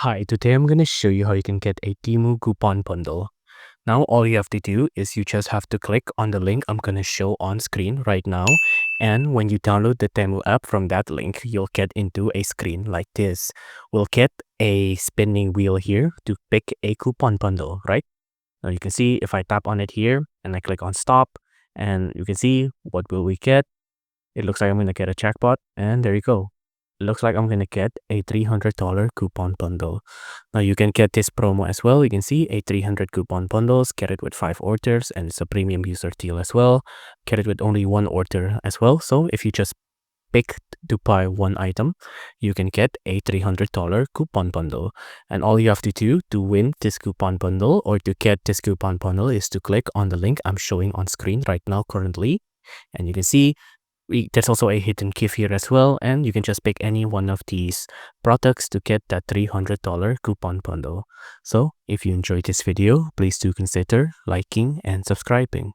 Hi, today I'm going to show you how you can get a Temu coupon bundle. Now, all you have to do is you just have to click on the link I'm going to show on screen right now. And when you download the Temu app from that link, you'll get into a screen like this. We'll get a spinning wheel here to pick a coupon bundle, right? Now you can see if I tap on it here and I click on stop, and you can see what will we get. It looks like I'm going to get a jackpot, and there you go. It looks like I'm going to get a $300 coupon bundle. Now you can get this promo as well. You can see a 300 coupon bundles, get it with 5 orders, and it's a premium user deal as well. Get it with only 1 order as well. So if you just pick to buy 1 item, you can get a $300 coupon bundle. And all you have to do to win this coupon bundle or to get this coupon bundle is to click on the link I'm showing on screen right now currently. And you can see there's also a hidden gift here as well, and you can just pick any one of these products to get that $300 coupon bundle. So if you enjoyed this video, please do consider liking and subscribing.